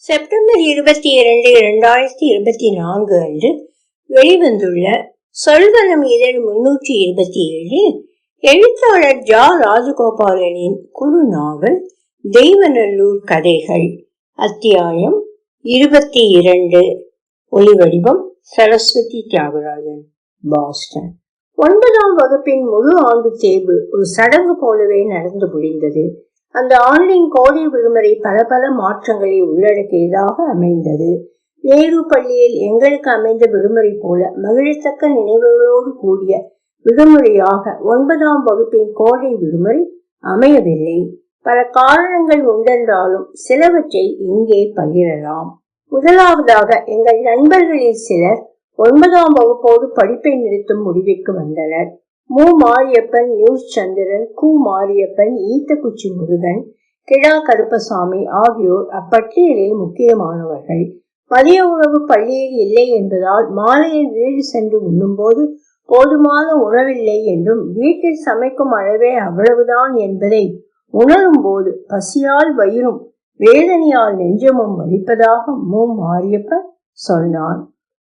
September 22, 2024 அன்று வெளிவந்துள்ள சொல்வனம் இதழ் 327 எழுத்தாளர் ஜா. ராஜகோபாலனின் குறு நாவல் தெய்வநல்லூர் கதைகள். அத்தியாயம் 22. ஒலிவடிவம் சரஸ்வதி தியாகராஜன், பாஸ்டன். 9ஆம் வகுப்பின் முழு ஆண்டு தேர்வு ஒரு சடங்கு போலவே நடந்து முடிந்தது. அந்த ஆண்டின் கோடை விடுமுறை பல மாற்றங்களை உள்ளடக்கியதாக அமைந்தது. நேரு பள்ளியில் எங்களுக்கு அமைந்த விடுமுறை போல மகிழத்தக்க நினைவுகளோடு கூடிய விடுமுறையாக 9ஆம் வகுப்பின் கோடை விடுமுறை அமையவில்லை. பல காரணங்கள் உண்டென்றாலும் சிலவற்றை இங்கே பகிரலாம். முதலாவதாக, எங்கள் நண்பர்களில் சிலர் 9ஆம் வகுப்போடு படிப்பை நிறுத்தும் முடிவிற்கு வந்தனர். மு. மாரியப்பன், நியூஸ் சந்திரன், கு. மாரியப்பன், ஈத்தக்குச்சி முருகன், கிடா கருப்பசாமி ஆகியோர் அப்பட்டியலில் முக்கியமானவர்கள். மதிய உணவு பள்ளியில் இல்லை என்பதால் மாலையில் வீடு சென்று உண்ணும்போது போதுமான உணவில்லை என்றும் வீட்டில் சமைக்கும் அளவே அவ்வளவுதான் என்பதை உணரும் போது பசியால் வயிறும் வேதனையால் நெஞ்சமும் வலிப்பதாக மு. மாரியப்பன் சொன்னான்.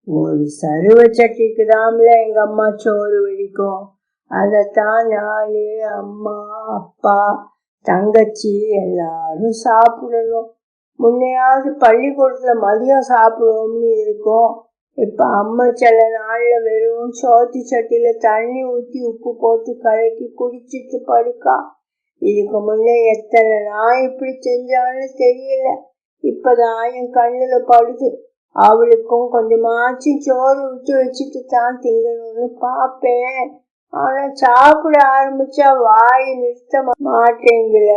ஒரு சருவ சட்டிக்கு தான்ல எங்க அம்மா சோறு வெடிக்கும். அதத்தான் நானு, அம்மா, அப்பா, தங்கச்சி எல்லாரும் சாப்பிடணும். முன்னையாவது பள்ளிக்கூடத்துல மதியம் சாப்பிடுவோம்னு இருக்கும். இப்ப அம்மா சில நாள்ல வெறும் சோத்தி சட்டியில தண்ணி ஊத்தி உப்பு போட்டு கலக்கி குடிச்சிட்டு படுக்கா. இதுக்கு முன்னே எத்தனை நான் இப்படி செஞ்சான்னு தெரியல. இப்பதான் என் கண்ணுல படுது. அவளுக்கும் கொஞ்சமாச்சு சோறு விட்டு வச்சுட்டு தான் திங்கணும்னு பாப்பேன். ஆனா சாப்பிட ஆரம்பிச்சா வாய் நிறுத்த மாட்டேங்கல.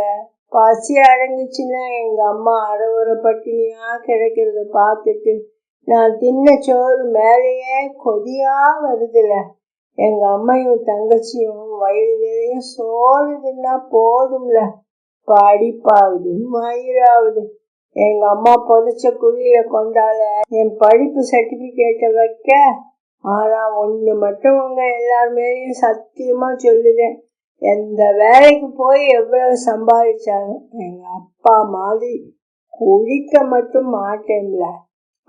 பசி அடங்குச்சுன்னா எங்க அம்மா அரைவரை பட்டினியா கிடைக்கிறத பார்த்துட்டு நான் தின்ன சோறு மேலேயே கொதியா வருதுல. எங்க அம்மையும் தங்கச்சியும் வயிறு நிறைய சோறுதுன்னா போதும்ல. படிப்பாகுது, மயிராகுது. எங்க அம்மா புதைச்ச குழியில கொண்டால என் படிப்பு சர்டிபிகேட்டை வைக்க. ஆனா ஒண்ணு மட்டும் உங்க எல்லாருமேலையும் சத்தியமா சொல்லுதேன், எந்த வேலைக்கு போய் எவ்வளவு சம்பாதிச்சாலும் எங்க அப்பா மாதிரி குடிக்க மட்டும் மாட்டேன்ல.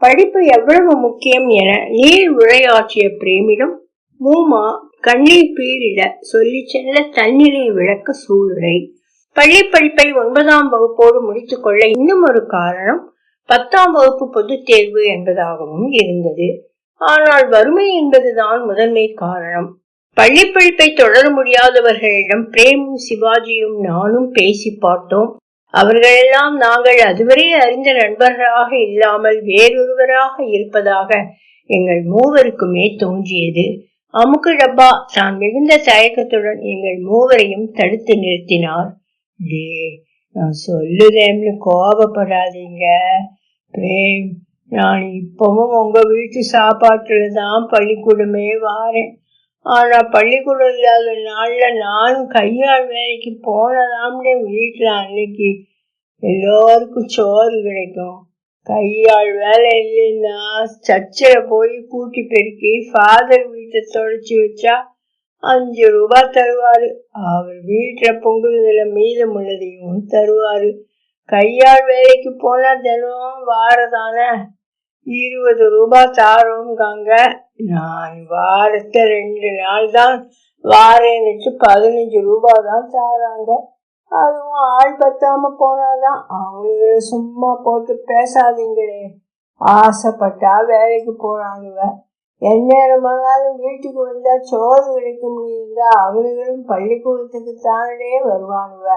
படிப்பு எவ்வளவு முக்கியம் என நீர் உரையாற்றிய பிரேமிடம் மூமா கண்ணீர் பீரிட சொல்லி செல்ல தண்ணீரை விளக்க சூளுரை. பள்ளி படிப்பை 9ஆம் வகுப்போடு முடித்துக் கொள்ள இன்னும் ஒரு காரணம் 10ஆம் வகுப்பு பொது தேர்வு என்பதாகவும் இருந்தது. ஆனால் வறுமை என்பதுதான் முதன்மை காரணம். பள்ளி படிப்பை தொடர முடியாதவர்களிடம் பிரேமும் சிவாஜியும் நானும் பேசி பார்த்தோம். அவர்களெல்லாம் நாங்கள் அதுவரை அறிந்த நண்பர்களாக இல்லாமல் வேறொருவராக இருப்பதாக எங்கள் மூவருக்குமே தோன்றியது. அமுக்கு டப்பா தான் மிகுந்த தயக்கத்துடன் எங்கள் மூவரையும் தடுத்து நிறுத்தினார். நான் சொல்லுதேன்னு கோபப்படாதீங்க பிரேம். நான் இப்பவும் உங்க வீட்டு சாப்பாட்டுலதான் பள்ளிக்கூடமே வாரேன். ஆனா பள்ளிக்கூடம் இல்லாத நாள்ல நானும் கையாள் வேலைக்கு போனதாம்னே வீட்டுல அன்னைக்கு எல்லோருக்கும் சோறு கிடைக்கும். கையாள் வேலை இல்லைன்னா சர்ச்சில போய் கூட்டி பெருக்கி ஃபாதர் வீட்டை தொடச்சி வச்சா 5 ரூபாய் தருவாரு. அவர் வீட்டுல பொங்குறதுல மீதம் உள்ளதையும் தருவாரு. கையாள் வேலைக்கு போனா தினம் வாரதான 20 ரூபாய் தாரோங்காங்க. நான் வாரத்தை 2 நாள் தான் வாரேன்னுட்டு 15 ரூபாய் தான் தாராங்க. அதுவும் ஆள் பத்தாம போனாதான். அவங்கள சும்மா போட்டு பேசாதீங்களே. ஆசைப்பட்டா வேலைக்கு போறானுவ. எந்நேரமானாலும் வீட்டுக்கு வந்தா சோறு கிடைக்கும்னு இருந்தா அவங்களும் பள்ளிக்கூடத்துக்கு தானே வருவானுவ.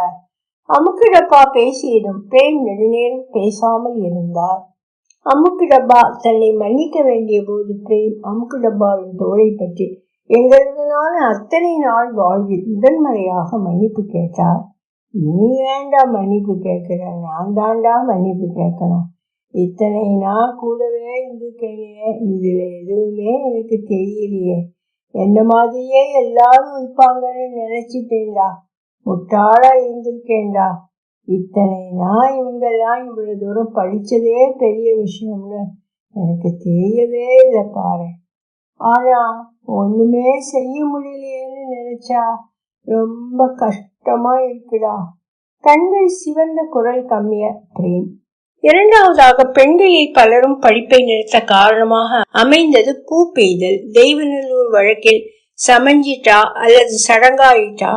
அமுக்கு டப்பா பேசியதும் பிரேம் நெடுநேரம் பேசாமல் இருந்தார். அமுக்கு டப்பா தன்னை மன்னிக்க வேண்டிய போது பிரேம் அமுக்கு டப்பாவின் தோளை பற்றி எங்களுடனான அத்தனை நாள் வாழ்வில் முதன்முறையாக மன்னிப்பு கேட்டார். நீ ஏண்டா மன்னிப்பு கேட்கிற? நான் தாண்டா மன்னிப்பு கேட்கணும். இத்தனை நான் கூடவே இருந்துக்கேனே, இதுல எதுவுமே எனக்கு தெரியலையே. என்ன மாதிரியே எல்லாரும் இருப்பாங்கன்னு நினைச்சிட்டேன்டா. முட்டாளா இருந்திருக்கேன்டா. இத்தனை நான் இவங்கெல்லாம் இவ்வளவு தூரம் படிச்சதே பெரிய விஷயம்னு எனக்கு தெரியவே இல்லை பாரு. ஆனா ஒண்ணுமே செய்ய முடியலையேன்னு நினைச்சா ரொம்ப கஷ்டமா இருக்குடா. கண்கள் சிவந்த குரல் கம்மிய பிரேம். இரண்டாவதாக, பெண்களில் பலரும் படிப்பை நிறுத்த காரணமாக அமைந்தது பூ பெய்தல். தெய்வநல்லூர் வழக்கில் சமஞ்சிட்டா அல்லது சடங்காயிட்டா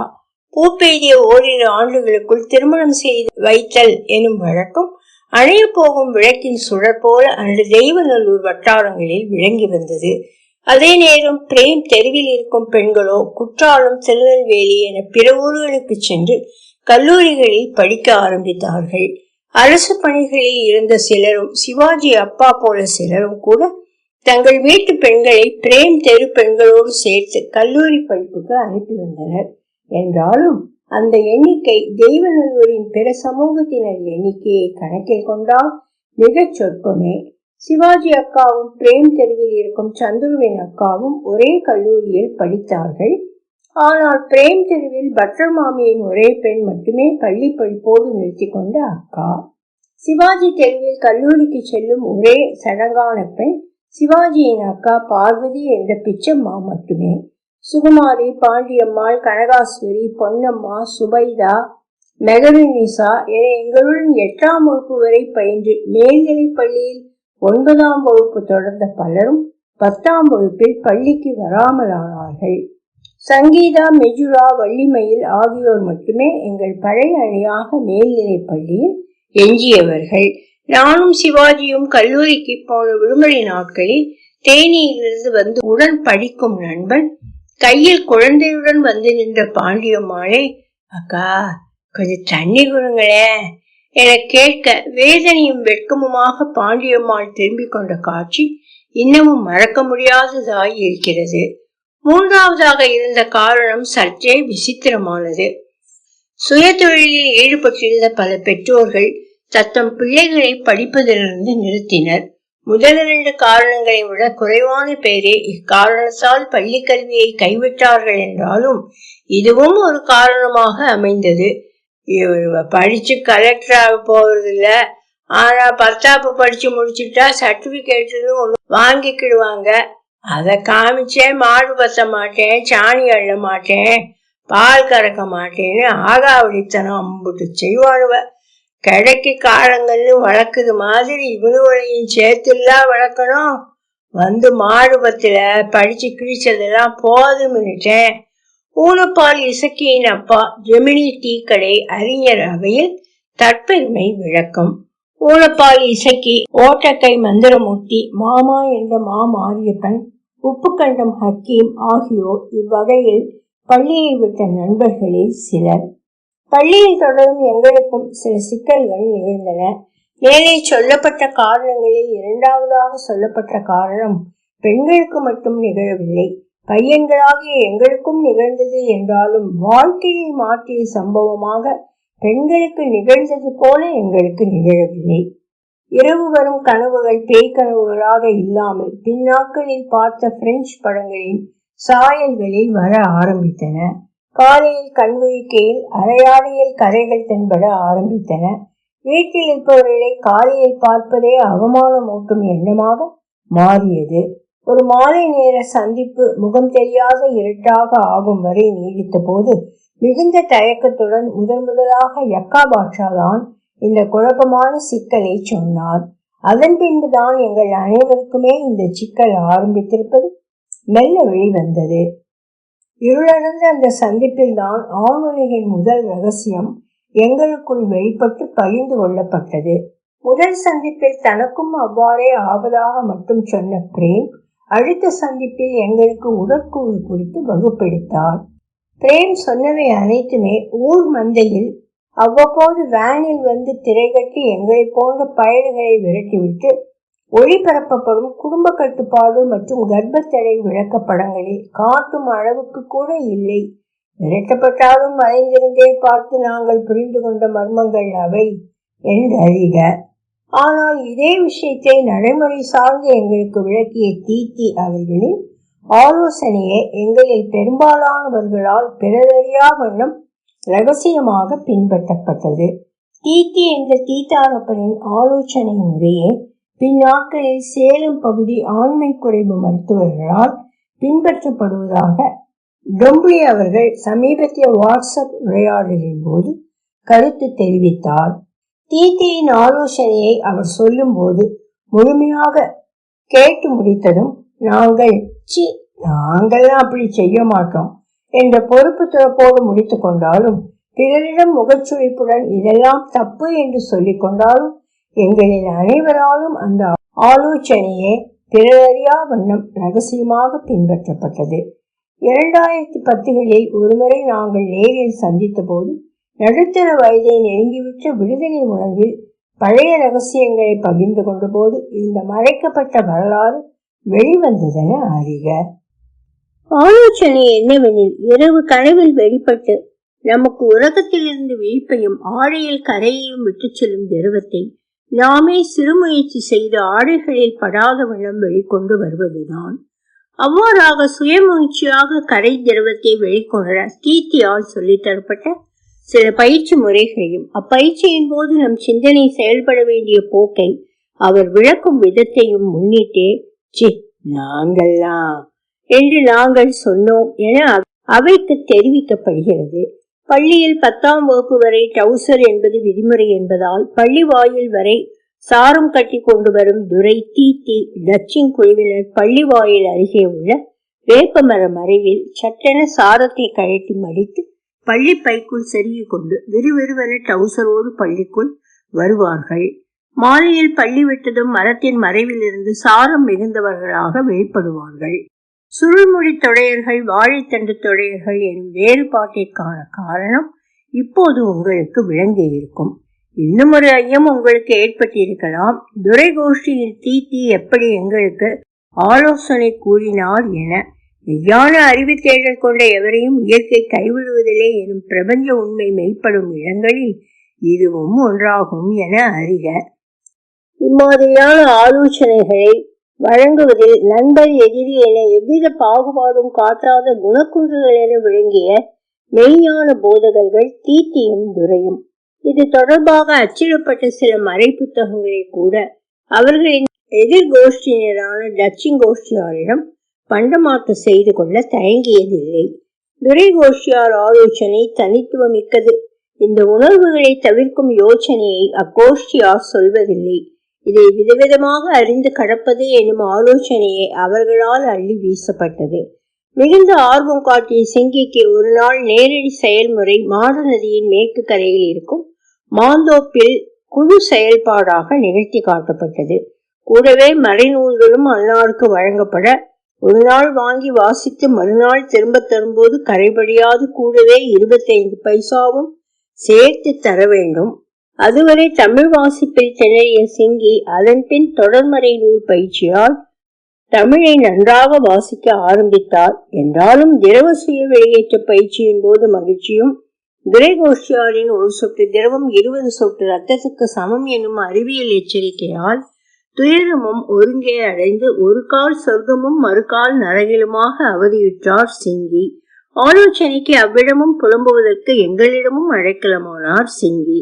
பூ பெய்திய ஓரிரு ஆண்டுகளுக்குள் திருமணம் செய்து வைத்தல் எனும் வழக்கம் அணைய போகும் விளக்கின் சுடர் போல அன்று தெய்வநல்லூர் வட்டாரங்களில் விளங்கி வந்தது. அதே நேரம் பிரேம் தெருவில் இருக்கும் பெண்களோ குற்றாலம், திருநெல்வேலி என பிற ஊர்களுக்கு சென்று கல்லூரிகளில் படிக்க ஆரம்பித்தார்கள். அரசு பணிகளில் இருந்த சிலரும், சிவாஜி அப்பா போல சிலரும் கூட தங்கள் வீட்டு பெண்களை பிரேம் தெரு பெண்களோடு சேர்த்து கல்லூரி படிப்புக்கு அனுப்பி வந்தனர். என்றாலும் அந்த எண்ணிக்கை தெய்வநல்லூரின் பிற சமூகத்தினர் எண்ணிக்கையை கணக்கில் கொண்டால் மிகச் சொற்பமே. சிவாஜி அக்காவும் பிரேம் தெருவில் இருக்கும் சந்துருவின் அக்காவும் ஒரே கல்லூரியில் படித்தார்கள். ஆனால் பிரேம் தெருவில் பட்டர் மாமியின் ஒரே பெண் மட்டுமே பள்ளி படிப்போடு நிறுத்தி கொண்ட அக்கா. சிவாஜி தெருவில் கல்லூரிக்கு செல்லும் ஒரே சடங்கான பெண் சிவாஜியின் அக்கா பார்வதி என்ற பிச்சம்மா மட்டுமே. சுகுமாரி, பாண்டியம்மாள், கனகாஸ்வரி, பொன்னம்மா, சுபைதா, மெகரினிசா என எங்களுடன் 8ஆம் வகுப்பு வரை பயின்று மேல்நிலை பள்ளியில் 9ஆம் வகுப்பு தொடர்ந்த பலரும் 10ஆம் வகுப்பில் பள்ளிக்கு வராமலானார்கள். சங்கீதா, மெஜுரா, வள்ளிமயில் ஆகியோர் மட்டுமே எங்கள் பழைய அணியாக மேல்நிலை பள்ளியில் எஞ்சியவர்கள். நானும் சிவாஜியும் கல்லூரிக்கு போன விடுமுறை நாட்களில் தேனியிலிருந்து வந்து உடன் படிக்கும் நண்பன் கையில் குழந்தையுடன் வந்து நின்ற பாண்டியம்மாளை, அக்கா கொஞ்சம் தண்ணி கொடுங்களே என கேட்க வேதனையும் வெட்கமுமாக பாண்டியம்மாள் திரும்பி கொண்ட காட்சி இன்னமும் மறக்க முடியாததாய் இருக்கிறது. மூன்றாவதாக இருந்த காரணம் சற்றே விசித்திரமானது. சுய தொழிலில் ஈடுபட்டிருந்த பல பெற்றோர்கள் தத்தம் பிள்ளைகளை படிப்பதிலிருந்து நிறுத்தினர். முதல் 2 காரணங்களை விட குறைவான பேரே இக்காரணத்தால் பள்ளி கல்வியை கைவிட்டார்கள் என்றாலும் இதுவும் ஒரு காரணமாக அமைந்தது. படிச்சு கலெக்டர் ஆக போவதில்ல, ஆனா 10ஆப்பு படிச்சு முடிச்சுட்டா சர்டிபிகேட் ஒண்ணு வாங்கிக்கிடுவாங்க. அதை காமிச்சே மாடு பத்த மாட்டேன், சாணி அள்ள மாட்டேன், பால் கறக்க மாட்டேன்னு ஆகாவடித்தனம் அம்புட்டு செய்வானுவ. கிடைக்கு காலங்கள்னு வளர்க்குது மாதிரி இவனுவளையும் சேர்த்துலாம் வளர்க்கணும். வந்து மாடு பத்துல படிச்சு கிழிச்சதெல்லாம் போதும்னுட்டேன். ஊனப்பால் இசக்கியின் அப்பா ஜெமினி டீ கடை அறிஞர் அவையில் தற்பெருமை விளக்கம். ஊனப்பால் இசக்கி, ஓட்டக்கை மந்திரமூர்த்தி, மாமா என்ற மாரியப்பன், உப்புக்கண்டம் ஹக்கீம் ஆகியோர் இவ்வகையில் பள்ளியை விட்ட நண்பர்களில் சிலர். பள்ளியில் தொடரும் எங்களுக்கும் சில சிக்கல்கள் நிகழ்ந்தன. மேலே சொல்லப்பட்ட காரணங்களில் இரண்டாவதாக சொல்லப்பட்ட காரணம் பெண்களுக்கு மட்டும் நிகழவில்லை, பையன்களாகிய எங்களுக்கும் நிகழ்ந்தது என்றாலும் வாழ்க்கையை மாற்றிய சம்பவமாக பெண்களுக்கு நிகழ்ந்தது போல எங்களுக்கு நிகழவில்லை. இரவு வரும் கனவுகள் பேய் கனவுகளாக இல்லாமல் பின்னாட்களில் பார்த்த பிரெஞ்சு படங்களின் சாயல்களில் வர ஆரம்பித்தன. காலையில் கண்விழிக்கையில் அரையாடையில் கரைகள் தென்பட ஆரம்பித்தன. வீட்டில் இருப்பவர்களை காலையில் பார்ப்பதே அவமானமூட்டும் எண்ணமாக மாறியது. ஒரு மாலை நேர சந்திப்பு முகம் தெரியாத இருட்டாக ஆகும் வரை நீடித்த போது மிகுந்த தயக்கத்துடன் முதலாக யக்கா பாட்ஷா தான் இந்த குழப்பமான சிக்கலை சொன்னார். அதன் பின்புதான் எங்கள் அனைவருக்குமே இந்த சிக்கல் ஆரம்பித்திருப்பது மெல்ல வெளிவந்தது. இருளடைந்த அந்த சந்திப்பில் தான் ஆண்மொழியின் முதல் ரகசியம் எங்களுக்குள் வெளிப்பட்டு பகிர்ந்து கொள்ளப்பட்டது. முதல் சந்திப்பில் தனக்கும் அவ்வாறே ஆவதாக மட்டும் சொன்ன பிரேம் அடுத்த சந்திப்பில் எங்களுக்கு உடற்கூறு குறித்து வகுப்பெடுத்தார். பிரேம் சொன்னவை அனைத்துமே ஊர் மந்தையில் அவ்வப்போது வேனில் வந்து திரைகட்டி எங்களை போன்ற பயல்களை விரட்டிவிட்டு ஒளிபரப்பப்படும் குடும்ப கட்டுப்பாடு மற்றும் கர்ப்பத்தடை விளக்கப்படங்களில் காட்டும் அளவுக்கு கூட இல்லை. விரட்டப்பட்டாலும் மறைந்திருந்தே பார்த்து நாங்கள் புரிந்து கொண்ட மர்மங்கள் அவை என்றறிக. ஆனால் இதே விஷயத்தை நடைமுறை சார்ந்து எங்களுக்கு விளக்கிய தீத்தி அவர்களின் ஆலோசனையை எங்களில் பெரும்பாலானவர்களால் பிறரறியா வண்ணம் ரகசியமாக பின்பற்றப்பட்டது. தீத்தி என்ற தீத்தாரப்பனின் ஆலோசனை முறையே பின்னாட்களில் சேலம் பகுதி ஆண்மை குறைவு மருத்துவர்களால் பின்பற்றப்படுவதாக டொம்பி அவர்கள் சமீபத்திய வாட்ஸ்அப் உரையாடலின் போது கருத்து தெரிவித்தார். தீத்தியின் ஆலோசனையை அவர் சொல்லும் போது முழுமையாக கேட்டு முடித்ததும் நாங்கள்லாம் அப்படி செய்ய மாட்டோம் என்ற பொறுப்பு துறப்போடு முடித்து கொண்டாலும், பிறரிடம் முகச்சுழிப்புடன் இதெல்லாம் தப்பு என்று சொல்லிக் கொண்டாலும், எங்களில் அனைவராலும் அந்த ஆலோசனையே பிறரறியா வண்ணம் ரகசியமாக பின்பற்றப்பட்டது. 2010களில் ஒருமுறை நாங்கள் நேரில் சந்தித்த போது நடுத்தர வயதை நெருங்கிவிட்ட விடுதலை உணர்வில் பழைய ரகசியங்களை பகிர்ந்து கொண்ட போது இந்த மறைக்கப்பட்ட வரலாறு வெளிவந்ததென அறிக. ஆலோசனை என்னவெனில், இரவு கனவில் வெளிப்பட்டு நமக்கு உலகத்திலிருந்து விழிப்பையும் ஆடையில் கரையையும் விட்டு செல்லும் திரவத்தை நாமே சிறுமுயற்சி செய்து ஆடைகளில் படாத வண்ணம் வெளிக்கொண்டு வருவதுதான். அவ்வாறாக சுயமுயற்சியாக கரை திரவத்தை வெளிக்கொணர தீத்தியால் சொல்லித்தரப்பட்ட சில பயிற்சி முறைகளையும் அப்பயிற்சியின் போது நம் சிந்தனை செயல்பட வேண்டிய போக்கை அவர் விளக்கும் விதத்தையும் முன்னிட்டே நாங்கள்லாம் என்று நாங்கள் சொன்னோம் என அவைக்கு தெரிவிக்கப்படுகிறது. பள்ளியில் 10ஆம் வகுப்பு வரை டவுசர் என்பது விதிமுறை என்பதால் பள்ளி வாயில் வரை சாரம் கட்டி கொண்டு வரும் துரை, தீத்தி, டச்சிங் குழுவினர் பள்ளி வாயில் அருகே உள்ள வேப்பமர மறைவில் சட்டென சாரத்தை கழட்டி மடித்து பள்ளி பைக்குள் செருகி கொண்டு விறுவிறுவென டவுசரோடு பள்ளிக்குள் வருவார்கள். மாலையில் பள்ளி விட்டதும் மரத்தின் மறைவில் இருந்து சாரம் மிகுந்தவர்களாக வெளிப்படுவார்கள். சுருள்முடி தொடையர்கள், வாழைத்தண்டு தொடையர்கள் எனும் வேறுபாட்டிற்கான காரணம் இப்போது உங்களுக்கு விளங்கி இருக்கும். இன்னும் ஒரு ஐயம் உங்களுக்கு ஏற்பட்டிருக்கலாம். துரை கோஷ்டியில் தீத்தி எப்படி எங்களுக்கு ஆலோசனை கூறினார் என. மெய்யான அறிவு தேடல் கொண்ட எவரையும் இயற்கை கைவிடுவதில்லை எனும் பிரபஞ்ச உண்மை மெய்ப்படும் இடங்களில் இதுவும் ஒன்றாகும் என அறிக. இம்மாதிரியான ஆலோசனைகளை வழங்குவதில் நண்பர், எதிரி என எவ்வித பாகுபாடும் காட்டாத குணக்குன்றுகள் என விளங்கிய மெய்ஞான போதகர்கள் தீத்தியும் துரையும். இது தொடர்பாக அச்சிடப்பட்ட சில மறை புத்தகங்களை கூட அவர்களின் எதிர்கோஷ்டியினரான டச்சிங் கோஷ்டியாரிடம் பண்டமாற்று செய்து கொள்ள தயங்கியதில்லை. துரை கோஷ்டியார் ஆலோசனை தனித்துவமிக்கது. இந்த உணர்வுகளை தவிர்க்கும் யோசனையை அக்கோஷ்டியார் சொல்வதில்லை. இதை விதவிதமாக அறிந்து கடப்பது எனும் ஆலோசனையை அவர்களால் அள்ளி வீசப்பட்டது. மிகுந்த ஆர்வம் காட்டிய சிங்கிக்கு ஒரு நாள் நேரடி செயல்முறை மாடு நதியின் மேற்கு கரையில் இருக்கும் மாந்தோப்பில் குழு செயல்பாடாக நிகழ்த்தி காட்டப்பட்டது. கூடவே மறைநூல்களும் அன்னாருக்கு வழங்கப்பட ஒரு நாள் வாங்கி வாசித்து மறுநாள் திரும்ப தரும்போது கரைபடியாது கூடவே 25 பைசாவும் சேர்த்து தர வேண்டும். அதுவரை தமிழ் வாசிப்பில் திணறிய சிங்கி அதன் பின் தொடர்மறை நூல் பயிற்சியால் தமிழை நன்றாக வாசிக்க ஆரம்பித்தார். என்றாலும் திரவ சுய வெளியேற்ற பயிற்சியின் போது மகிழ்ச்சியும், துரை கோஷ்டியாரின் ஒரு சொட்டு திரவம் 20 சொட்டு ரத்தத்துக்கு சமம் எனும் அறிவியல் எச்சரிக்கையால் துயரமும் ஒருங்கே அடைந்து ஒரு கால் சொர்க்கமும் மறுகால் நரகிலுமாக அவதியுற்றார் சிங்கி. ஆலோசனைக்கு அவ்விடமும் புலம்புவதற்கு எங்களிடமும் அழைக்கலமானார் சிங்கி.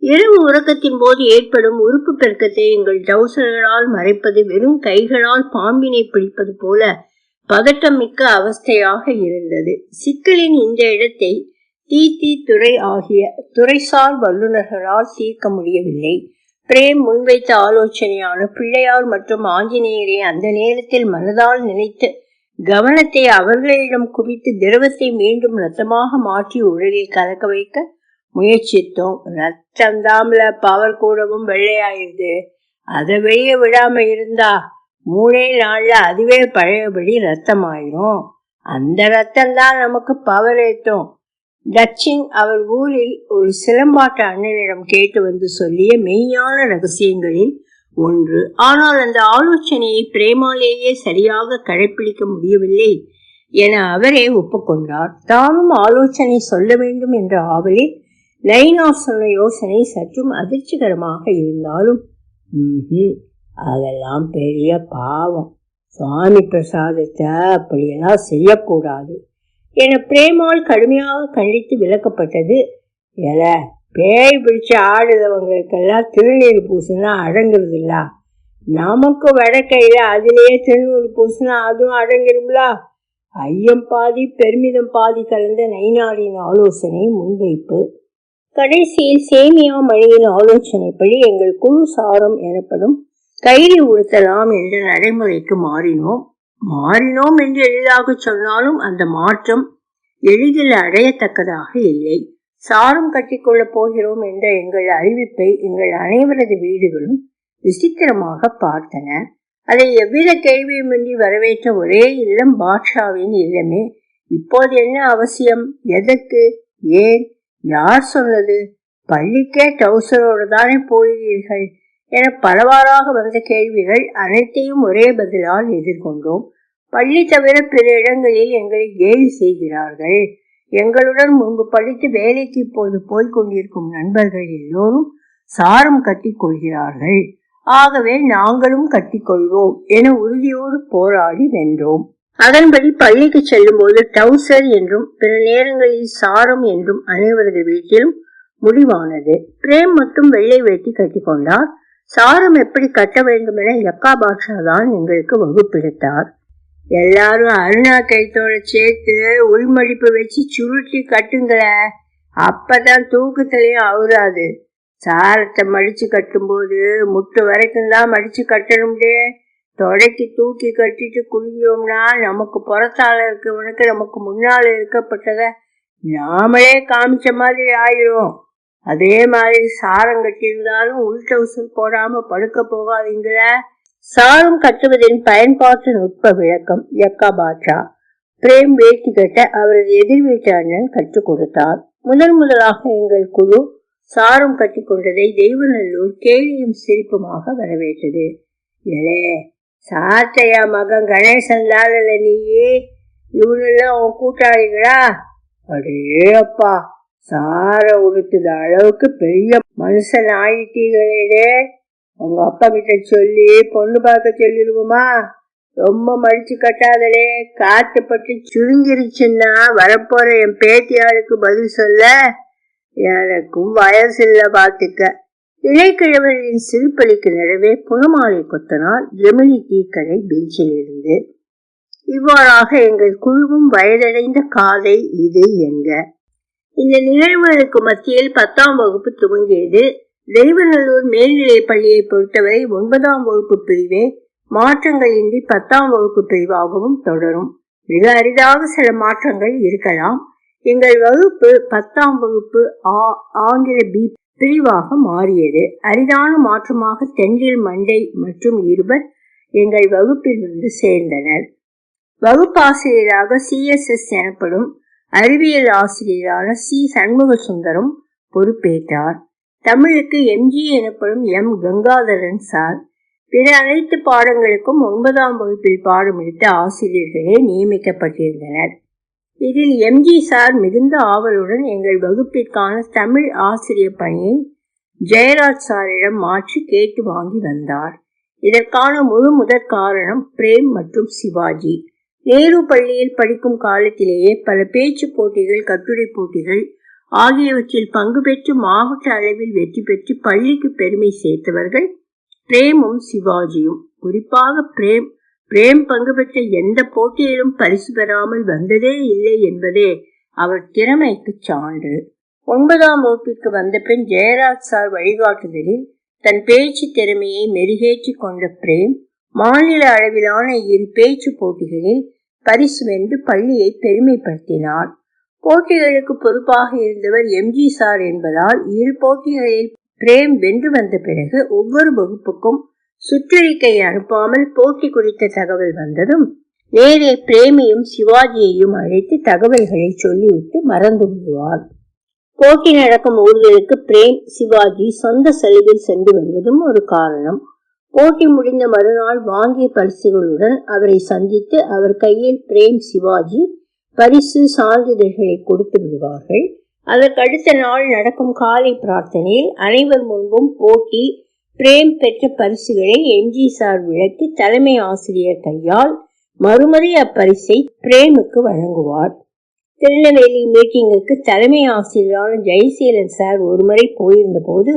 இரவு உறக்கத்தின் போது ஏற்படும் உறுப்பு பெருக்கத்தை எங்கள் டவுசர்களால் மறைப்பது வெறும் கைகளால் பாம்பினை பிடிப்பது போல பதட்டம் மிக்க அவஸ்தையாக இருந்தது. சிக்கலின் இந்த இடத்தை தீத்தி, துரை ஆகிய துறைசார் வல்லுநர்களால் தீர்க்க முடியவில்லை. பிரேம் முன்வைத்த ஆலோசனையான பிள்ளையார் மற்றும் ஆஞ்சநேயரை அந்த நேரத்தில் மனதால் நினைத்து கவனத்தை அவர்களிடம் குவித்து திரவத்தை மீண்டும் ரத்தமாக மாற்றி உடலில் கலக்க வைக்க முயற்சித்தோம். ரத்தம் தாம்ல பவர் கூடவும் வெள்ளையாயிருது. அதை வெளியே விடாம இருந்தா 3 நாள்ல அதுவே பழையபடி ரத்தம் ஆயிரும். அந்த ரத்தம் தான் நமக்கு பவர் ஏற்றும். டச்சிங் அவர் ஊரில் ஒரு சிலம்பாட்ட அண்ணனிடம் கேட்டு வந்து சொல்லிய மெய்யான ரகசியங்களில் ஒன்று. ஆனால் அந்த ஆலோசனையை பிரேமாலேயே சரியாக கடைபிடிக்க முடியவில்லை என அவரே ஒப்புக்கொண்டார். தானும் ஆலோசனை சொல்ல வேண்டும் என்ற ஆவலில் நைனா சொன்ன யோசனை சற்றும் அதிர்ச்சிகரமாக இருந்தாலும், அதெல்லாம் பெரிய பாவம், சுவாமி பிரசாதத்தை அப்படியெல்லாம் செய்யக்கூடாது என பிரேமால் கடுமையாக கண்டித்து விளக்கப்பட்டது. பேய் பிடிச்சு ஆடுதவங்களுக்கெல்லாம் திருநீர் பூசுனா அடங்குறது இல்ல, நமக்கு வடக்கையில அதிலேயே திருநூறு பூசுனா அதுவும் அடங்கிருங்களா? ஐயம் பாதி பெருமிதம் பாதி கலந்த நைனாரின் ஆலோசனை முன்வைப்பு. கடைசியில் சேமியா மணியின் ஆலோசனைப்படி எங்கள் குழு சாரம் எனப்படும் கையில் உடுத்தலாம் என்ற நடைமுறைக்கு மாறினோம் என்று எளிதாக சொன்னாலும் அந்த மாற்றம் எளிதில் அடையத்தக்கதாக இல்லை. சாரம் கட்டிக்கொள்ளப் போகிறோம் என்ற எங்கள் அறிவிப்பை எங்கள் அனைவரது வீடுகளும் விசித்திரமாக பார்த்தன. அதை எவ்வித கேள்வியுமின்றி வரவேற்ற ஒரே இல்லம் பாட்ஷாவின் இல்லமே. இப்போது என்ன அவசியம், எதற்கு, ஏன், யார் சொன்னது, பள்ளிக்கே டவுசரோடு தானே போகிறீர்கள் என பலவாறாக வந்த கேள்விகள் அனைத்தையும் ஒரே பதிலால் எதிர்கொண்டோம். பள்ளி தவிர பிற இடங்களில் எங்களை கேலி செய்கிறார்கள். எங்களுடன் முன்பு படித்து வேலைக்கு இப்போது போய்கொண்டிருக்கும் நண்பர்கள் எல்லோரும் சாரம் கட்டிக் கொள்கிறார்கள். ஆகவே நாங்களும் கட்டிக்கொள்வோம் என உறுதியோடு போராடி வென்றோம். அதன்படி பள்ளிக்கு செல்லும் போது டவுசர் என்றும் பிற நேரங்களில் சாரம் என்றும் அனைவரது வீட்டிலும் முடிவானது. பிரேம் மட்டும் வெள்ளை வேட்டி கட்டிக்கொண்டார். சாரம் எப்படி கட்ட வேண்டும் என யக்கா பாட்ஷா தான் எங்களுக்கு வகுப்பெடுத்தார். எல்லாரும் அருணா கைத்தோட சேர்த்து உள்மடிப்பு வச்சு சுருட்டி கட்டுங்கள, அப்பதான் தூக்கத்திலையும் அவுறாது. சாரத்தை மடிச்சு கட்டும் போது முட்டு வரைக்கும் தான் மடிச்சு கட்டணும்டே. தொடக்கி தூக்கி கட்டிட்டு குளிஞ்சோம்னா நமக்கு புறத்தால இருக்கவனுக்கு நமக்கு முன்னால இருக்கப்பட்டத நாமளே காமிச்ச மாதிரி ஆயிரும். அதே மாதிரி சாரம் கட்டியிருந்தாலும் உள் டவுசர் போடாம படுக்க போகாதீங்கள. சாரம் கட்டுவதின் பயன்பாட்டு நுட்ப விளக்கம் யக்கா பாட்ஷா. பிரேம் வேட்டி கட்ட அவரது எதிர் வீட்டு அண்ணன் கற்றுக் கொடுத்தார். முதலாக எங்கள் குழு சாரம் கட்டி கொண்டதை தெய்வநல்லூர் கேலியும் சிரிப்புமாக வரவேற்றது. ஏலே, சாத்தையா மகன் கணேசன் தானல நீயே, இவனெல்லாம் உன் கூட்டாளிகளா? அடே அப்பா, சார உடுத்துத அளவுக்கு பெரிய மனுஷன் ஆயிட்டீங்களே. உங்க அப்பா கிட்ட சொல்லி பொண்ணு பார்க்க சொல்லிடுவோமா? ரொம்ப மடிச்சு கட்டாதலே, காத்து பட்டு சுருங்கிருச்சுன்னா வரப்போற என் பேத்தியாளுக்கு பதில் சொல்ல எனக்கும் வயசு இல்ல பாத்துக்க. இளைக்கிழவர்களின் சிறுபலிக்கு நடுவே புனமாலை கொத்தனால் ஜெமினி டீக்கடை பெஞ்சில் இருந்து. இவ்வாறாக எங்கள் குழுவும் வயதடைந்த காதை இது என்க. இந்த நிகழ்வுகளுக்கு மத்தியில் 10ஆம் வகுப்பு துவங்கியது. தெய்வநல்லூர் மேல்நிலை பள்ளியை பொறுத்தவரை 9ஆம் வகுப்பு பிரிவே மாற்றங்கள் இன்றி 10ஆம் வகுப்பு பிரிவாகவும் தொடரும். மிக அரிதாக சில மாற்றங்கள் இருக்கலாம். எங்கள் வகுப்பு 10ஆம் வகுப்பு ஆங்கில பி பிரிவாக மாறியது. அரிதான மாற்றமாக தென்றில் மண்டை மற்றும் இருவர் எங்கள் வகுப்பில் வந்து சேர்ந்தனர். வகுப்பாசிரியராக CSS எனப்படும் அறிவியல் ஆசிரியரான C சண்முக சுந்தரம் பொறுப்பேற்றார். தமிழுக்கு MG எனப்படும் M கங்காதரன் சார். பிற அனைத்து பாடங்களுக்கும் 9ஆம் வகுப்பில் பாடம் எடுத்த ஆசிரியர்களே நியமிக்கப்பட்டிருந்தனர். இதில் MG சார் மிகுந்த ஆவலுடன் எங்கள் வகுப்பிற்கான தமிழ் ஆசிரியர் பணியை ஜெயராஜ் சாரிடம் மாற்றி கேட்டு வாங்கி வந்தார். இதற்கான முதற் காரணம் பிரேம் மற்றும் சிவாஜி. நேரு பள்ளியில் படிக்கும் காலத்திலேயே பல பேச்சு போட்டிகள், கட்டுரை போட்டிகள் ஆகியவற்றில் பங்கு பெற்று மாவட்ட அளவில் வெற்றி பெற்று பள்ளிக்கு பெருமை சேர்த்தவர்கள் பிரேமும் சிவாஜியும். குறிப்பாக பிரேம் பங்கு பெற்ற எந்த போட்டியிலும் பரிசு பெறாமல் வந்ததே இல்லை என்பதே அவர் திறமைக்கு சான்று. 9ஆம் வகுப்பிற்கு வந்த பின் ஜெயராஜ் சார் வழிகாட்டுதலில் தன் பேச்சு திறமையை மெருகேற்றி கொண்ட பிரேம் மாநில அளவிலான 2 பேச்சு போட்டிகளில் பரிசு வென்று பள்ளியை பெருமைப்படுத்தினார். போட்டிகளுக்கு பொறுப்பாக இருந்தவர் MG சார் என்பதால் 2 போட்டிகளில் பிரேம் வென்று வந்த பிறகு ஒவ்வொரு வகுப்புக்கும் சுற்றறிக்கை அனுப்பாமல் போட்டி குறித்த தகவல் வந்ததும் நேரே பிரேமையும் சிவாஜியையும் அழைத்து தகவல்களை சொல்லிவிட்டு மறந்து விடுவார். போட்டி நடக்கும் ஊர்களுக்கு பிரேம், சிவாஜி சொந்த செலவில் சென்று வருவதும் ஒரு காரணம். போட்டி முடிந்த மறுநாள் வாங்கிய பரிசுகளுடன் அவரை சந்தித்து அவர் கையில் பிரேம், சிவாஜி பரிசு சான்றிதழ்களை கொடுத்து விடுவார்கள். அதற்கு அடுத்த நாள் நடக்கும் காலை பிரார்த்தனையில் அனைவர் முன்பும் போட்டி, பிரேம் பெற்ற பரிசுகளை MG சார் விளக்கி தலைமை ஆசிரியர் கையால் மறுமுறை அப்பரிசை பிரேமுக்கு வழங்குவார். திருநெல்வேலி மீட்டிங்குக்கு தலைமை ஆசிரியரான ஜெயசீலன் சார் ஒருமுறை போயிருந்த போது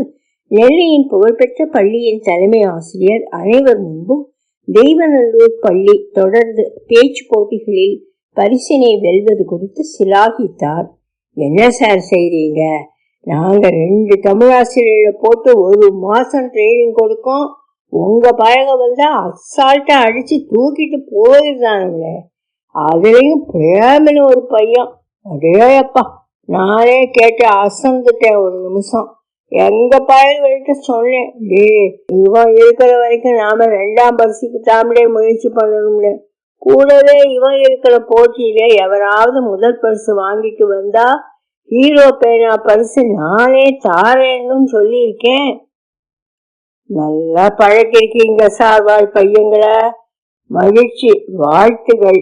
நெல்லையின் புகழ்பெற்ற பள்ளியின் தலைமை ஆசிரியர் அனைவர் முன்பும் தெய்வநல்லூர் பள்ளி தொடர்ந்து பேச்சு போட்டிகளில் பரிசினை வெல்வது குறித்து சிலாகித்தார். என்ன சார் செய்றீங்க, நாங்க 2 தமிழாசிரியரை போட்டு 1 மாசம் ட்ரைனிங் கொடுக்கோம். உங்க பழக வந்தா அசால்ட்டா அடிச்சு தூக்கிட்டு போயிருந்தானுங்களே. அதுலயும் பிரேமன்னு ஒரு பையன். அடேப்பா, நானே கேட்டு அசந்துட்டேன். ஒரு நிமிஷம் எங்க பயல்கிட்ட சொன்னேன், டே இவன் இருக்கிற வரைக்கும் நாம 2ஆம் பரிசுக்கு தாமலே முயற்சி பண்ணணும்னு. கூடவே இவன் இருக்கிற போட்டியில எவராவது முதல் பரிசு வாங்கிட்டு வந்தா ஹீரோ பேனா பரிசு நானே தாரேன்னு சொல்லியிருக்கேன். நல்லா பழக்கிருக்கீங்க சார்பாய் பையங்களை. மகிழ்ச்சி, வாழ்த்துகள்.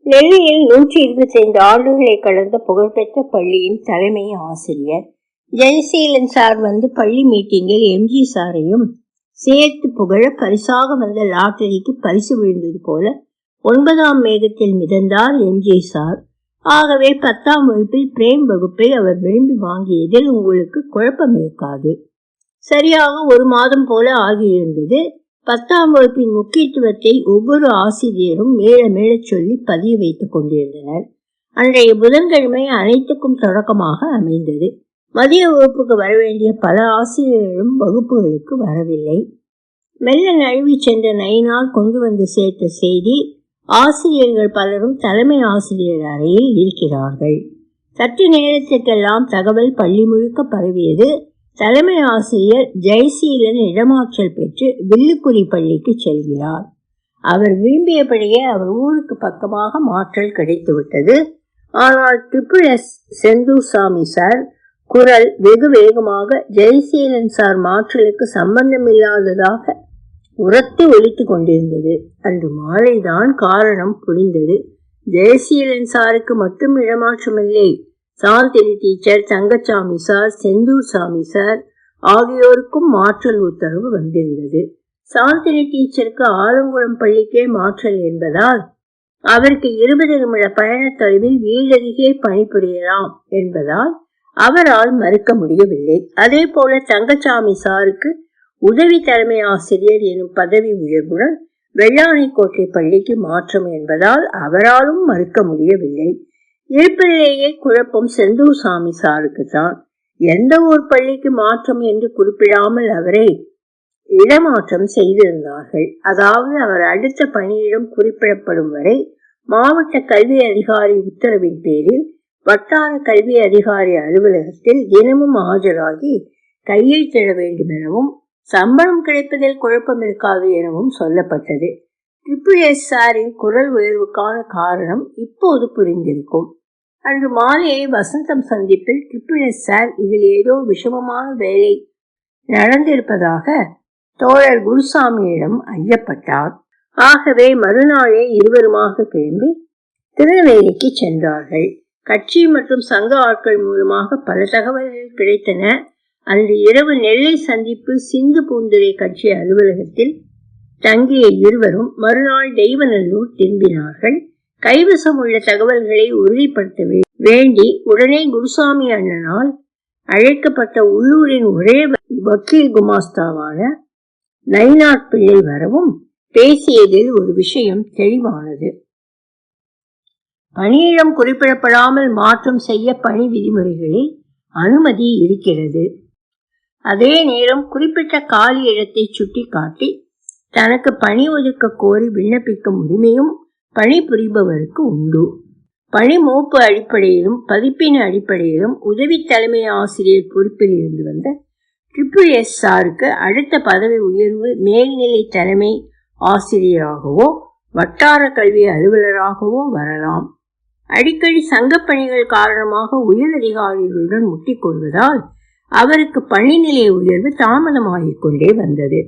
டெல்லியில் 125 ஆண்டுகளை கடந்த புகழ்பெற்ற பள்ளியின் தலைமை ஆசிரியர் ஜெயசீலன் சார் வந்து பள்ளி மீட்டிங்கில் எம்ஜி சாரையும் சேர்த்து புகழ பரிசாக வந்த லாட்டரிக்கு பரிசு விழுந்தது போல 9ஆம் மேகத்தில் மிதந்தார் எம்ஜி சார். ஆகவே 10ஆம் வகுப்பில் பிரேம் வகுப்பை அவர் விரும்பி வாங்கியதில் உங்களுக்கு குழப்பம் இருக்காது. சரியாக 1 மாதம் போல ஆகியிருந்தது. 10ஆம் வகுப்பின் முக்கியத்துவத்தை ஒவ்வொரு ஆசிரியரும் மேல மேல சொல்லி பதிய வைத்துக் கொண்டிருந்தனர். அன்றைய புதன்கிழமை அனைத்துக்கும் தொடக்கமாக அமைந்தது. மதிய வகுப்புக்கு வரவேண்டிய பல ஆசிரியர்களும் வகுப்புகளுக்கு வரவில்லை. மெல்ல நழுவி சென்ற நயினால் கொண்டு வந்து சேர்த்த செய்தி, ஆசிரியர்கள் பலரும் தலைமை ஆசிரியர் அறையில் இருக்கிறார்கள். சற்று நேரத்திற்கெல்லாம் தகவல் பள்ளி முழுக்க பரவியது. தலைமை ஆசிரியர் ஜெயசீலன் இடமாற்றல் பெற்று வில்லுக்குறி பள்ளிக்கு செல்கிறார். அவர் விரும்பியபடியே அவர் ஊருக்கு பக்கமாக மாற்றல் கிடைத்துவிட்டது. ஆனால் SSS செந்தூர்சாமி சார் குரல் வெகு வேகமாக ஜெயசீலன் சார் மாற்றலுக்கு சம்பந்தமில்லாததாக உரத்து ஒலித்து கொண்டிருந்தது. அன்று மாலைதான் காரணம் புரிந்தது. ஜெயசீலன் சாருக்கு மட்டும் இடமாற்றமில்லை, சாந்தினி டீச்சர், தங்கச்சாமி சார், செந்தூர் சாமி சார் ஆகியோருக்கும் மாற்றல் உத்தரவு வந்திருந்தது. சாந்தினி டீச்சருக்கு ஆலங்குளம் பள்ளிக்கே மாற்றல் என்பதால் அவருக்கு 20 நிமிட பயண தொலைவில் வீடருகே பணிபுரியலாம் என்பதால் அவரால் மறுக்க முடியவில்லை. அதே போல தங்கச்சாமி சாருக்கு உதவி தலைமை ஆசிரியர் எனும் பதவி உயர்வுடன் வெள்ளானைக்கோட்டை பள்ளிக்கு மாற்றம் என்பதால் அவராலும் மறுக்க முடியவில்லை. இருப்பிலேயே குழப்பம் செந்தூர் சாமி சாருக்கு தான். எந்த ஒரு பள்ளிக்கு மாற்றம் என்று குறிப்பிடாமல் அவரை இடமாற்றம் செய்திருந்தார்கள். அதாவது அவர் அடுத்த பணியிடம் குறிப்பிடப்படும் வரை மாவட்ட கல்வி அதிகாரி உத்தரவின் பேரில் வட்டார கல்வி அதிகாரி அலுவலகத்தில் தினமும் ஆஜராகி கையெழுத்திட வேண்டும் எனவும் சம்பளம் கிடைப்பதில் குழப்பம் இருக்காது எனவும் சொல்லப்பட்டது. SSS சாரின் குரல் உயர்வுக்கான காரணம் இப்போது புரிந்திருக்கும். அன்று மாலையை வசந்தம் சந்திப்பில் SSS சார் இதில் ஏதோ விஷமமான வேலை நடந்திருப்பதாக தோழர் குருசாமியிடம் ஐயப்பட்டார். ஆகவே மறுநாளே இருவருமாக கிளம்பி திருநெல்வேலிக்கு சென்றார்கள். கட்சி மற்றும் சங்க ஆட்கள் மூலமாக பல தகவல்கள் கிடைத்தன. அன்று இரவு நெல்லை சந்திப்பு சிந்து பூந்துரை கட்சி அலுவலகத்தில் தங்கிய இருவரும் மறுநாள் தெய்வநல்லூர் திரும்பினார்கள். கைவசம் உள்ள தகவல்களை உறுதிப்படுத்த வேண்டி உடனே குருசாமி அண்ணனால் அழைக்கப்பட்ட உள்ளூரின் ஒரே வக்கீல் குமாஸ்தாவான நயினார் பிள்ளை வரவும் பேசியதில் ஒரு விஷயம் தெளிவானது. பணியிடம் குறிப்பிடப்படாமல் மாற்றம் செய்ய பணி விதிமுறைகளில் அனுமதி இருக்கிறது. அதே நேரம் குறிப்பிட்ட காலி இடத்தை சுட்டி காட்டி தனக்கு பணி ஒதுக்க கோரி விண்ணப்பிக்கும் உரிமையும் பணி புரிபவருக்கு உண்டு. பணி மூப்பு அடிப்படையிலும் பதிப்பின் அடிப்படையிலும் உதவி தலைமை ஆசிரியர் பொறுப்பில் இருந்து வந்த SSS சாருக்கு அடுத்த பதவி உயர்வு மேல்நிலை தலைமை ஆசிரியராகவோ வட்டார கல்வி அலுவலராகவோ வரலாம். அடிக்கடி சங்க பணிகள் காரணமாக உயர் அதிகாரிகளுடன் முட்டிக்கொள்வதால் அவருக்கு பணிநிலை உயர்வு தாமதமாகிக் கொண்டே வந்தது.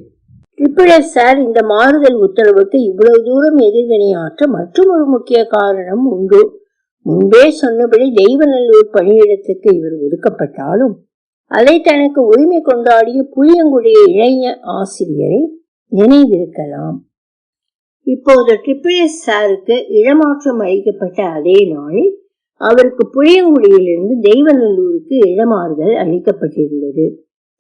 SSS சார் இந்த மாறுதல் உத்தரவுக்கு இவ்வளவு தூரம் எதிர்வினையாற்ற மற்றும் ஒரு முக்கிய காரணம் உண்டு. முன்பே சொன்னபடி தெய்வநல்லூர் பணியிடத்துக்கு இவர் ஒதுக்கப்பட்டாலும் அதை தனக்கு உரிமை கொண்டாடிய புளியங்குடிய இளைய ஆசிரியரை நினைவிருக்கலாம். இப்போது SSS சாருக்கு இடமாற்றம் அளிக்கப்பட்ட அதே நாளில் அவருக்கு புளியங்குடியிலிருந்து தெய்வநல்லூருக்கு இடமாறுதல் அளிக்கப்பட்டிருந்தது.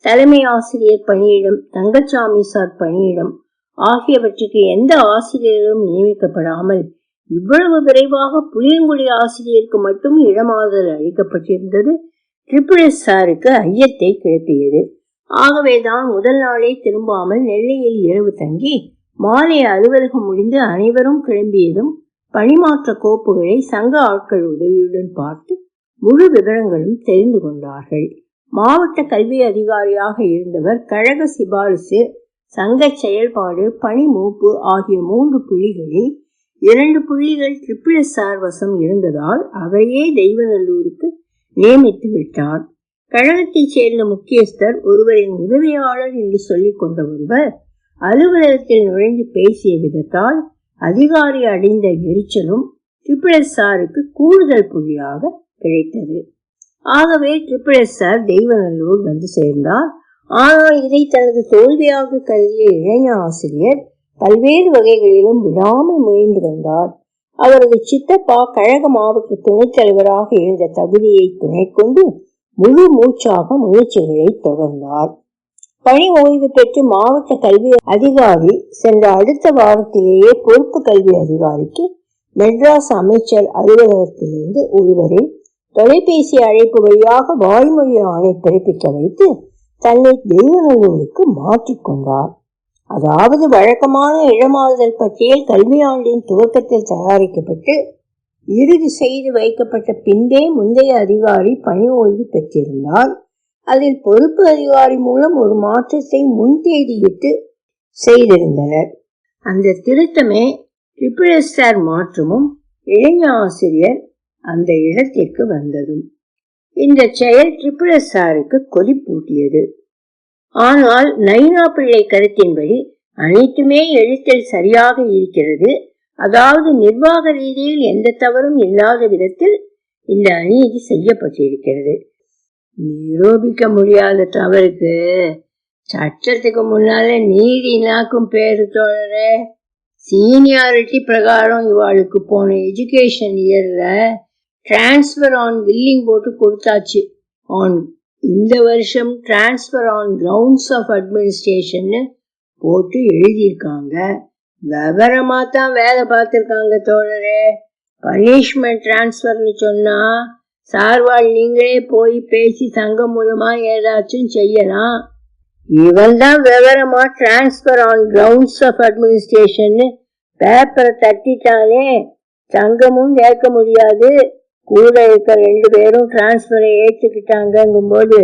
தலைமை ஆசிரியர் பணியிடம், தங்கச்சாமி சார் பணியிடம் ஆகியவற்றுக்கு எந்த ஆசிரியரும் நியமிக்கப்படாமல் இவ்வளவு விரைவாக புளியங்குடி ஆசிரியருக்கு மட்டும் இடமாறுதல் அளிக்கப்பட்டிருந்தது SSRக்கு ஐயத்தை கிளப்பியது. ஆகவேதான் முதல் நாளே திரும்பாமல் நெல்லையில் இரவு தங்கி மாலை அலுவலகம் முடிந்து அனைவரும் கிளம்பியதும் பணிமாற்ற கோப்புகளை சங்க ஆட்கள் உதவியுடன் பார்த்து முழு விவரங்களும் தெரிந்து கொண்டார்கள். மாவட்ட கல்வி அதிகாரியாக இருந்தவர் கழக சிபாரிசு, சங்க செயல்பாடு, பணி மூப்பு ஆகிய 3 புள்ளிகளில் 2 புள்ளிகள் SSR வசம் இருந்ததால் அவையே தெய்வநல்லூருக்கு நியமித்து விட்டார். கழகத்தைச் சேர்ந்த முக்கியஸ்தர் ஒருவரின் உதவியாளர் என்று சொல்லிக் கொண்ட ஒருவர் அலுவலகத்தில் நுழைந்து பேசிய விதத்தால் அதிகாரி அடைந்த எரிச்சலும் SSRக்கு கூடுதல் புள்ளியாக கிடைத்தது. ஆகவே SSR தெய்வநல்லூர் வந்து சேர்ந்தார். ஆனால் இதை தனது தோல்வியாக கருதிய இளைஞ ஆசிரியர் பல்வேறு வகைகளிலும் விடாமல் முயன்று வந்தார். அவரது சித்தப்பா கழக மாவட்ட துணைத் தலைவராக இருந்த தகுதியை துணை கொண்டு முழு மூச்சாக முயற்சிகளை தொடர்ந்தார். பணி ஓய்வு பெற்று மாவட்ட கல்வி அதிகாரி சென்ற அடுத்த வாரத்திலேயே பொறுப்பு கல்வி அதிகாரிக்கு மெட்ராஸ் அமைச்சர் அலுவலகத்திலிருந்து ஒருவரை தொலைபேசி அழைப்பு வழியாக வாய்மொழி ஆணை பிறப்பிக்க வைத்து தன்னை தெய்வநல்லூருக்கு மாற்றிக்கொண்டார். அதாவது வழக்கமான இடமாறுதல் பட்டியல் கல்வியாண்டின் துவக்கத்தில் தயாரிக்கப்பட்டு இறுதி செய்து வைக்கப்பட்ட பின்பே முந்தைய அதிகாரி பணி ஓய்வு பெற்றிருந்தார். அதில் பொறுப்பு அதிகாரி மூலம் ஒரு மாற்றத்தை முன்தேதியிட்டு செய்திருந்தனர். அந்த திருத்தமே SSR மாற்றமும் இளைஞ ஆசிரியர் அந்த இடத்திற்கு வந்ததும் இந்த செயல் SSRக்கு கொதிப்பூட்டியது. ஆனால் நைனா பிள்ளை கருத்தின்படி அனைத்துமே எழுத்தில் சரியாக இருக்கிறது. அதாவது நிர்வாக ரீதியில் எந்த தவறும் இல்லாத விதத்தில் இந்த அநீதி செய்யப்பட்டிருக்கிறது. நிரூபிக்க முடியாத தவறுக்கு சட்டத்துக்கு முன்னால நீதி நாக்கும் பேரு தோழரே. சீனியாரிட்டி பிரகாரம் இவாளுக்கு போன எஜுகேஷன் இயர்ல டிரான்ஸ்பர் ஆன் வில்லிங் போட்டு கொடுத்தாச்சு. இந்த வருஷம் transfer on grounds of administration போட்டு எழுதியிருக்காங்க. விவரமா தான் வேலை பார்த்திருக்காங்க தோழரே. பனிஷ்மெண்ட் டிரான்ஸ்பர்னு சொன்னா சார்வாள் நீங்களே போய் பேசி சங்கம் மூலமா ஏதாச்சும் செய்யலாம். இவன் தான் விவரமா transfer on grounds of administration பேப்பரை தட்டிட்டானே. சங்கமும் கேட்க முடியாது, கூட இருக்க 2 பேரும் டிரான்ஸ்பரை ஏற்றுக்கிட்டாங்கும் போது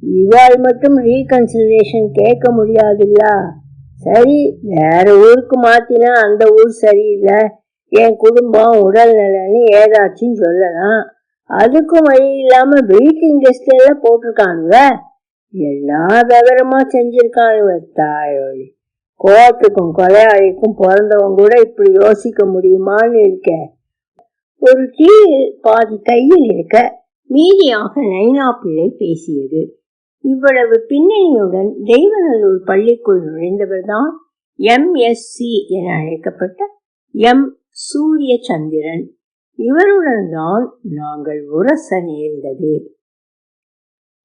இவாள் மட்டும் ரீகன்சிடரேஷன் கேட்க முடியாதுல்ல. சரி, வேற ஊருக்கு மாத்தினா அந்த ஊர் சரியில்லை, என் குடும்பம் உடல் நலன்னு ஏதாச்சும் சொல்லலாம். அதுக்கும் வழி இல்லாம வெயிட்டிங் லிஸ்ட் எல்லாம் போட்டிருக்கானுவ. எல்லா விவரமா செஞ்சிருக்கானுவ. தாயோழி, கோர்ட்டுக்கும் கொலையாளிக்கும் பிறந்தவங்க கூட இப்படி யோசிக்க முடியுமான்னு இருக்க. ஒரு டீ பாதி கையில் இருக்க மீதியாக நைனா பிள்ளை பேசியது. இவ்வளவு பின்னணியுடன் தெய்வநல்லூர் பள்ளிக்குள் நுழைந்தவர்தான் MSc என அழைக்கப்பட்ட M. சூரியச்சந்திரன். இவருடன் தான் நாங்கள் உரச நேர்ந்தது.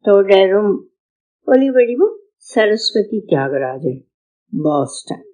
தொடரும். ஒலிவடிவும் சரஸ்வதி தியாகராஜன், பாஸ்டன்.